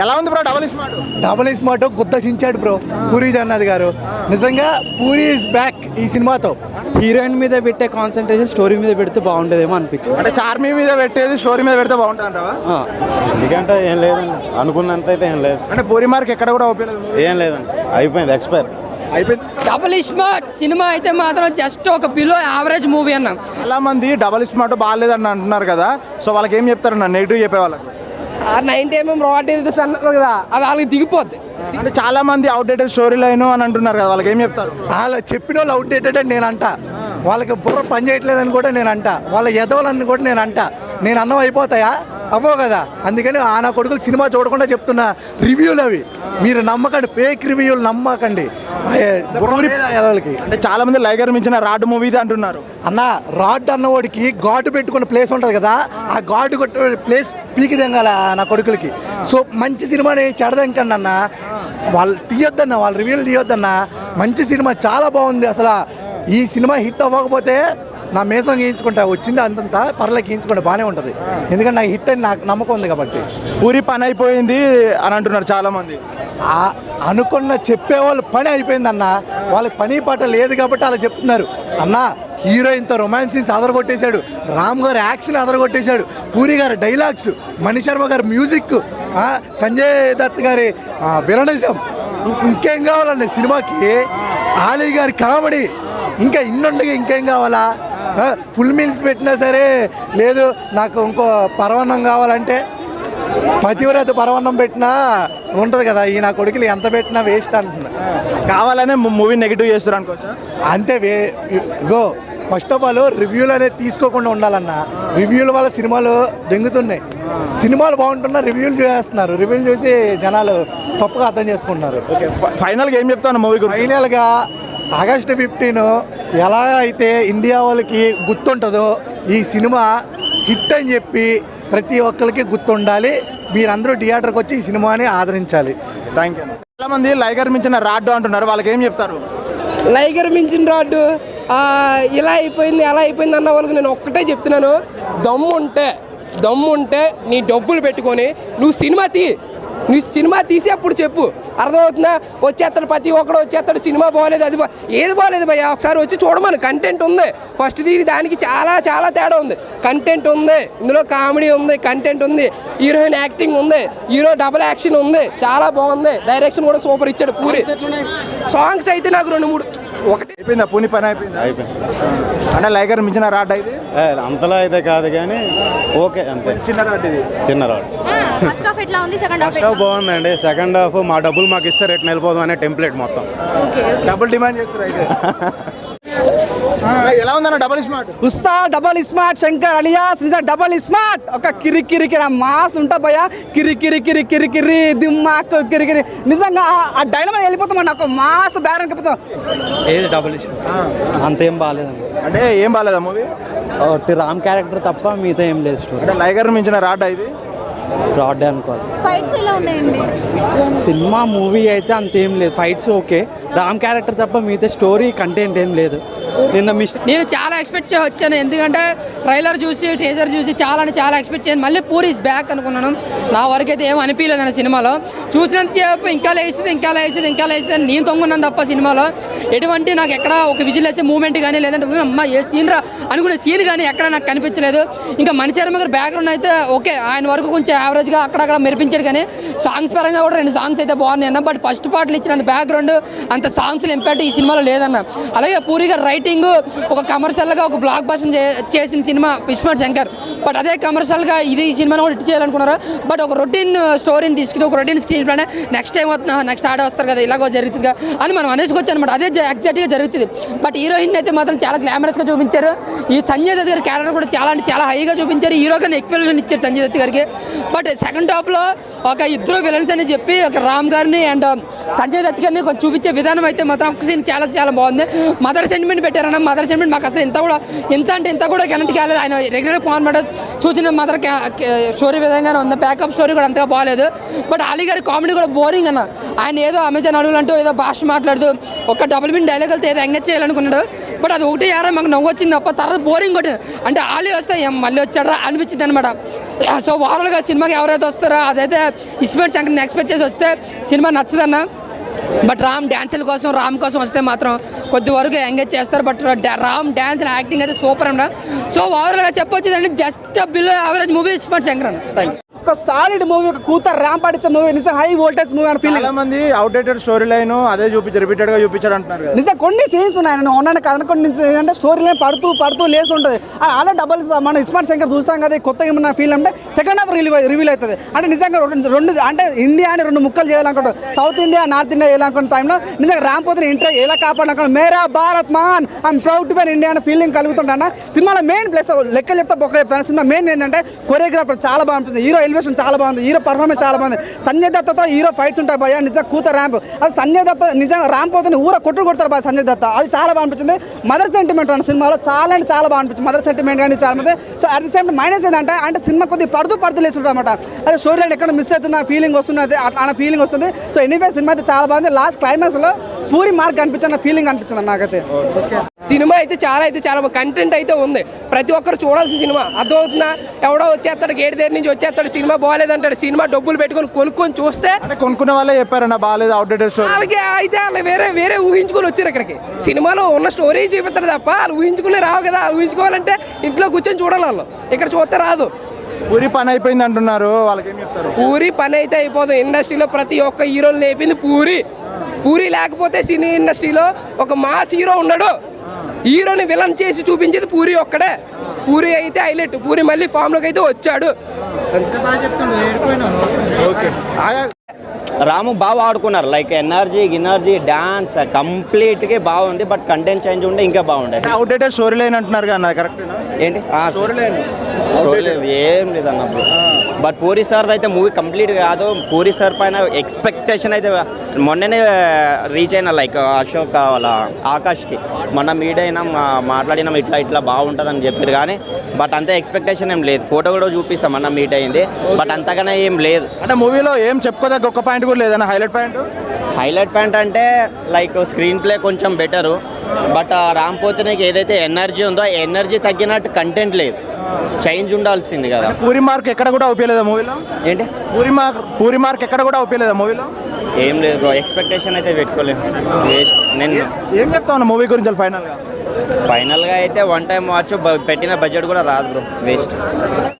ఎలా ఉంది bro double smart గుత్త చించాడు bro puri Jagannadh గారు. నిజంగా పూరి ఇస్ బ్యాక్ ఈ సినిమాతో. హీరోయిన్ మీద పెట్టే కాన్సన్ట్రేషన్ స్టోరీ మీద పెడితే బాగుంటుందేమో అనిపించింది. అంటే చార్మీ మీద పెట్టేది స్టోరీ మీద పెడితే బాగుంటుంది అంటావా? ఎందుకంటే ఏం లేదండి, అనుకున్నంత అయితే ఏం లేదు. అంటే పూరి మార్క్ ఎక్కడ కూడా ఏం లేదండి, అయిపోయింది, ఎక్స్పైర్ అయిపోయింది. డబుల్ స్మార్ట్ సినిమా అయితే మాత్రం జస్ట్ ఒక బిలో యావరేజ్ మూవీ అన్న. చాలా మంది డబుల్ స్మార్ట్ బాగాలేదని అంటున్నారు కదా, సో వాళ్ళకి ఏం చెప్తారన్న నెగిటివ్ చెప్పే వాళ్ళకి? 90mm రాడ్ అన్నారు కదా, అది వాళ్ళకి దిగిపోద్ది. అంటే చాలా మంది అవుట్డేటెడ్ స్టోరీ లైన్ అని అంటున్నారు కదా, వాళ్ళకి ఏం చెప్తారు? వాళ్ళ చెప్పిన వాళ్ళు అవుట్డేటెడ్ అని నేను అంట. వాళ్ళకి బుర్ర పని చేయట్లేదని కూడా నేను అంట. వాళ్ళ ఎదవాలని కూడా నేను అంట. నేను అన్నం అయిపోతాయా? అవ్వవు కదా. అందుకని నా కొడుకులు సినిమా చూడకుండా చెప్తున్నా రివ్యూలు అవి మీరు నమ్మకండి, ఫేక్ రివ్యూలు నమ్మకండి. ఎదవలకి అంటే చాలా మంది లైగర్ మించిన రాడ్ మూవీ అంటున్నారు అన్న. రాడ్ అన్నవాడికి ఘాటు పెట్టుకున్న ప్లేస్ ఉంటుంది కదా, ఆ ఘాటు కొట్టే ప్లేస్ పీకి తెంగాల నా కొడుకులకి. సో మంచి సినిమాని చెడదెంకండి అన్న. వాళ్ళు తీయొద్దన్న, వాళ్ళ రివ్యూలు తీయొద్దన్న. మంచి సినిమా చాలా బాగుంది. అసలు ఈ సినిమా హిట్ అవ్వకపోతే నా మేసం గీయించుకుంటా, వచ్చింది అంతంతా పర్లేదు గీయించుకుంటే బాగానే ఉంటుంది. ఎందుకంటే నాకు హిట్ అని నాకు నమ్మకం ఉంది కాబట్టి. పూరి పని అయిపోయింది అని అంటున్నారు చాలా మంది. అనుకున్న చెప్పేవాళ్ళు పని అయిపోయిందన్న. వాళ్ళకి పని పాట లేదు కాబట్టి అలా చెప్తున్నారు అన్న. హీరోయిన్తో రొమాన్స్ సీన్స్ అదరగొట్టేశాడు, రామ్ గారు యాక్షన్ అదరగొట్టేశాడు, పూరి గారి డైలాగ్స్, మణిశర్మ గారి మ్యూజిక్, సంజయ్ దత్ గారి విలనిజం, ఇంకేం కావాలండి సినిమాకి? ఆలీ గారి కామెడీ, ఇంకా ఇన్నుండగా ఇంకేం కావాలా? ఫుల్ మీల్స్ పెట్టినా సరే లేదు, నాకు ఇంకో పరవన్నం కావాలంటే పతివ్రత పరవన్నం పెట్టినా ఉంటుంది కదా. ఈ నా కొడుకులు ఎంత పెట్టినా వేస్ట్ అంటున్నా. కావాలనే మూవీ నెగిటివ్ చేస్తారు అనుకోవచ్చా? అంతే. ఇగో ఫస్ట్ ఆఫ్ ఆల్ రివ్యూలు అనేది తీసుకోకుండా ఉండాలన్న. రివ్యూల వల్ల సినిమాలు దెంగుతున్నాయి. సినిమాలు బాగుంటున్నా రివ్యూలు చేస్తున్నారు. రివ్యూలు చూసి జనాలు తప్పుగా అర్థం చేసుకుంటున్నారు. ఫైనల్గా ఏం చెప్తాను మూవీ గురించి? ఫైనల్గా ఆగస్టు 15 ఎలా అయితే ఇండియా వాళ్ళకి గుర్తుంటుందో ఈ సినిమా హిట్ అని చెప్పి ప్రతి ఒక్కరికి గుర్తుండాలి. మీరందరూ థియేటర్కి వచ్చి ఈ సినిమాని ఆదరించాలి. Thank you. చాలా మంది లైగర్ మించిన రాడ్ అంటున్నారు, వాళ్ళకి ఏం చెప్తారు? లైగర్ మించిన రాడ్ ఇలా అయిపోయింది అలా అయిపోయింది అన్న వాళ్ళకి నేను ఒక్కటే చెప్తున్నాను, దమ్ముంటే నీ డబ్బులు పెట్టుకొని నువ్వు సినిమా తీసి అప్పుడు చెప్పు. అర్థమవుతుందా? వచ్చేస్తాడు ప్రతి ఒక్కడు వచ్చేస్తాడు, సినిమా బాగోలేదు, అది ఏది బాగోలేదు భయ్యా, ఒకసారి వచ్చి చూడమని. కంటెంట్ ఉంది, ఫస్ట్ దానికి చాలా చాలా తేడా ఉంది. కంటెంట్ ఉంది, ఇందులో కామెడీ ఉంది, కంటెంట్ ఉంది, హీరోయిన్ యాక్టింగ్ ఉంది, హీరో డబుల్ యాక్షన్ ఉంది, చాలా బాగుంది. డైరెక్షన్ కూడా సూపర్ ఇచ్చాడు పూరి. సాంగ్స్ అయితే నాకు 2-3 ఒకటి అయిపోయిందా? పూని పని అయిపోయింది. అంటే లైగర్ మించిన రాడ్ అయితే అంతలా అయితే కాదు కానీ ఓకే, అంతే. చిన్న రాడ్ ఇది, చిన్న రాడ్. ఫస్ట్ హాఫ్ ఎట్లా ఉంది? సెకండ్ హాఫ్ బాగుందండి. సెకండ్ హాఫ్ మా డబ్బులు మాకు ఇస్తే రేట్ వెళ్ళిపోదాం అనే టెంప్లెట్ మొత్తం. డబుల్ డిమాండ్ చేస్తారు అయితే. ఎలా ఉందన్న double smart? Ustaad double smart Shankar alias double smart. ఒక కిరి మాస్ ఉంటా భయ, కిరి దిమ్మాకు కిరి. నిజంగా ఆ డైనమా వెళ్ళిపోతాం, నాకు మాస్ బ్యారన్ వెళ్ళిపోతాం. ఏది డబల్ అంతేం బాగాలేదండి. అంటే ఏం బాగాలేదా మూవీ? రామ్ క్యారెక్టర్ తప్ప మిగతా ఏం లేదు స్టోరీ. అంటే లైగర్ మించిన రాడ్ ఇది రాడ్ అనుకోవాలి. ఫైట్స్ ఎలా ఉన్నాయండి? సినిమా మూవీ అయితే అంతేం లేదు. ఫైట్స్ ఓకే, రామ్ క్యారెక్టర్ తప్ప మిగతా స్టోరీ కంటెంట్ ఏం లేదు. నేను చాలా ఎక్స్పెక్ట్ వచ్చాను, ఎందుకంటే ట్రైలర్ చూసి టీజర్ చూసి చాలా ఎక్స్పెక్ట్ చేయను. మళ్ళీ పూరి ఇస్ బ్యాక్ అనుకున్నాను. నా వరకు అయితే ఏం అనిపించలేదు అన్న సినిమాలో. చూసినంతసేపు ఇంకా లేస్తుంది నేను తొంగున్నాను తప్ప సినిమాలో ఎటువంటి నాకు ఎక్కడ ఒక విజిల్ వేసే మూమెంట్ కానీ, లేదంటే అమ్మ ఏ సీన్ రా అనుకునే సీన్ కానీ ఎక్కడ నాకు కనిపించలేదు. ఇంకా మణిశర్మ గారి బ్యాక్గ్రౌండ్ అయితే ఓకే, ఆయన వరకు కొంచెం యావరేజ్గా అక్కడక్కడ మెరిపించాడు. కానీ సాంగ్స్ పరంగా కూడా 2 సాంగ్స్ అయితే బాగున్నాయి అన్న. బట్ ఫస్ట్ పార్ట్లు ఇచ్చిన బ్యాక్గ్రౌండ్ అంత సాంగ్స్ ఇంపాక్ట్ ఈ సినిమాలో లేదన్న. అలాగే పూరి గారు రైటింగ్ ఒక కమర్షియల్గా ఒక బ్లాక్ బస్టర్ చేసిన సినిమా విశ్వనాథ్ శంకర్. బట్ అదే కమర్షియల్గా ఈ సినిమాను కూడా హిట్ చేయాలనుకున్నారు. బట్ ఒక రొటీన్ స్టోరీని తీసుకుని ఒక routine screen plan next time next ఆడే వస్తారు కదా, ఇలాగో జరుగుతుంది అని మనం అనేసుకోవచ్చు అనమాట. అదే ఎగ్జాక్ట్గా జరుగుతుంది. బట్ హీరోయిన్ అయితే మాత్రం చాలా గ్లామరస్గా చూపించారు. ఈ సంజయ్ దత్ గారి క్యారెక్టర్ కూడా చాలా హైగా చూపించారు. హీరో కన్నా ఎక్కువ ఇచ్చారు సంజయ్ దత్ గారికి. బట్ సెకండ్ హాఫ్లో ఒక ఇద్దరు విలన్స్ అని చెప్పి ఒక రామ్ గారిని అండ్ సంజయ్ దత్ గారిని కొంచెం చూపించే విధానం అయితే మాత్రం ఒక సీన్ చాలా బాగుంది. మదర్ సెంటిమెంట్ పెట్టారన్న మదర్ సెంటిమెంట్ మాకు అసలు ఇంత అంటే ఇంత కూడా కనెక్ట్ కాలేదు. ఆయన రెగ్యులర్ ఫార్మాట్ చూసిన మదర్ స్టోరీ విధంగానే ఉంది, బ్యాకప్ స్టోరీ కూడా అంతగా బాగాలేదు. బట్ అలీ గారి కామెడీ కూడా బోరింగ్ అన్న. ఆయన ఏదో అమెజాన్ అడుగులంటూ ఏదో భాష మాట్లాడుతూ ఒక డబుల్ మీన్ డైలాగులతో ఏదో ఎంగేజ్ చేయాలనుకున్నాడు. బట్ అది ఒకటి యారా మాకు నవ్వు వచ్చింది తప్ప తర్వాత బోరింగ్ కొట్టింది. అంటే అలీ వస్తే మళ్ళీ వచ్చాడా అనిపించింది అనమాట. సో ఓవరాల్గా సినిమాకి ఎవరైతే వస్తారో అదైతే ఇస్మార్ట్ శంకర్ని ఎక్స్పెక్ట్ చేసి వస్తే సినిమా నచ్చదన్న. బట్ రామ్ డ్యాన్సుల కోసం రామ్ కోసం వస్తే మాత్రం కొద్ది వరకు ఎంగేజ్ చేస్తారు. బట్ రామ్ డ్యాన్స్ యాక్టింగ్ అయితే సూపర్ అన్న. సో ఓవరాల్గా చెప్పొచ్చేదండి just below average movie ismart Shankar అన్న. Thank you. ఒక సాలిడ్ మూవీ, ఒక కూతురు ర్యాంప్ పాటించే మూవీ, నిజం హై వోల్టేజ్ మూవీ అని ఫీల్. చాలా మంది అవుట్డేటెడ్ స్టోరీ లైన్ అదే రిపీటెడ్ గా చూపించాడు అంటున్నారు కదా. నిజం కొన్ని సీన్స్ ఉన్నాయి, నేను ఉన్నాను కదా, కొన్ని అంటే స్టోరీ లైన్ పడుతూ లేసి ఉంటుంది. అలా డబల్ మన ఇస్మార్ట్ శంకర్ చూసాం కదా, కొత్తగా ఏమన్నా ఫీల్ అంటే సెకండ్ హాఫ్ రివీల్ అవుతుంది. అంటే నిజంగా రెండు అంటే ఇండియాని రెండు ముక్కలు చేయాలనుకుంటారు, సౌత్ ఇండియా నార్త్ ఇండియా చేయాలనుకున్న టైంలో నిజంగా రామ్ పోతే ఇంటర్ ఎలా కాపాడాలనుకున్నాను. మేరా భారత్ మాన్, I'm proud to be India అనే ఫీలింగ్ కలుగుతుంటాను. సినిమాలో మెయిన్ ప్లస్ లెక్క చెప్తా బొక్క చెప్తాను. సినిమా మెయిన్ ఏంటంటే కొరియోగ్రాఫర్ చాలా బాగుంటుంది, హీరో ఎలివేషన్ చాలా బాగుంది, హీరో పర్ఫార్మెన్స్ చాలా బాగుంది. సంజయ్ దత్తతో హీరో ఫైట్స్ ఉంటాయి భయ, నిజంగా కూతురు ర్యాంప్. అది సంజయ్ దత్త నిజంగా రామ్ పోతే ఊర కొడతారు బాగా సంజయ్ దత్త, అది చాలా బాగా అనిపించింది. మదర్ సెంటిమెంట్ అన్న సినిమాలో చాలా అంటే చాలా బాగా అనిపించింది. మదర్ సెంటిమెంట్ కానీ చాలా మంది. So at the same minus ఏంటంటే సినిమా కొద్దిగా పడుతూ లేస్తుంటారు అనమాట. అదే స్టోరీ లైన్ ఎక్కడ మిస్ అవుతున్న ఫీలింగ్ వస్తున్నది, అట్లా ఫీలింగ్ వస్తుంది. సో ఎనీవే సినిమా అయితే చాలా బాగుంది. లాస్ట్ క్లైమాక్స్ లో పూరి మార్క్ అనిపించిన ఫీలింగ్ అనిపించింది నాకైతే. సినిమా అయితే చాలా కంటెంట్ అయితే ఉంది, ప్రతి ఒక్కరు చూడాల్సిన సినిమా. అర్థమవుతుందా? ఎవడో వచ్చేస్తాడు గేట్ దగ్గర నుంచి వచ్చేస్తాడు, సినిమా బాగాలేదంటాడు. సినిమా డబ్బులు పెట్టుకొని కొనుక్కొని చూస్తే కొనుక్కునే వాళ్ళే చెప్పారన్న బాగాలేదు అవుట్డేటెడ్ స్టోరీ. వాళ్ళకి అయితే వాళ్ళు వేరే ఊహించుకొని వచ్చారు ఇక్కడికి. సినిమాలో ఉన్న స్టోరీ చూపిస్తారు తప్ప వాళ్ళు ఊహించుకునే రావు కదా. వాళ్ళు ఊహించుకోవాలంటే ఇంట్లో కూర్చొని చూడాలి, వాళ్ళు ఇక్కడ చూస్తే రాదు. పూరి పని అయిపోయింది అంటున్నారు, వాళ్ళకి ఏం చెప్తారు? పూరి పని అయితే అయిపోదు. ఇండస్ట్రీలో ప్రతి ఒక్క హీరోని లేపింది పూరి లేకపోతే సినీ ఇండస్ట్రీలో ఒక మాస్ హీరో ఉన్నాడు. హీరోని విలన్ చేసి చూపించేది పూరి ఒక్కడే. పూరి అయితే హైలైట్. పూరి మళ్ళీ ఫామ్లోకి అయితే వచ్చాడు. రాము బాగా ఆడుకున్నారు, లైక్ ఎనర్జీ డాన్స్ కంప్లీట్గా బాగుంది. బట్ కంటెంట్ చేంజ్ ఉంటే ఇంకా బాగుండేది. అవుట్డేటెడ్ స్టోరీ లైన్ అంటున్నారు కదా, కరెక్ట్ ఏంటి స్టోరీ లైన్ ఏం లేదన్న. బట్ పూరి సార్ అయితే మూవీ కంప్లీట్ కాదు. పూరి సార్ పైన ఎక్స్పెక్టేషన్ అయితే మొన్ననే రీచ్ అయినా, లైక్ అశోక్ వాళ్ళ ఆకాష్కి మొన్న మీట్ అయినా మాట్లాడినాం, ఇట్లా బాగుంటుందని చెప్పారు. కానీ బట్ అంత ఎక్స్పెక్టేషన్ ఏం లేదు. ఫోటో కూడా చూపిస్తాం, మొన్న మీట్ అయింది. బట్ అంతగానే ఏం లేదు. అంటే మూవీలో ఏం చెప్పుకోదగ్గ ఒక పాయింట్ కూడా లేదన్న. హైలైట్ పాయింట్ అంటే లైక్ స్క్రీన్ ప్లే కొంచెం బెటరు. బట్ రామ్ పోతినేకి ఏదైతే ఎనర్జీ ఉందో ఆ ఎనర్జీ తగ్గినట్టు కంటెంట్ లేదు, చేంజ్ ఉండాల్సింది కదా. పూరి మార్క్ ఎక్కడ కూడా ఉపయోగలేదా మూవీలో? ఏంటి పూరి మార్క్ ఎక్కడ కూడా ఉపయోగలేదా మూవీలో? ఏం లేదు బ్రో, ఎక్స్పెక్టేషన్ అయితే పెట్టుకోలేదు. వేస్ట్. నేను ఏం చెప్తా ఉన్నా మూవీ గురించి ఫైనల్గా అయితే వన్ టైం వాచ్, పెట్టిన బడ్జెట్ కూడా రాదు బ్రో, వేస్ట్.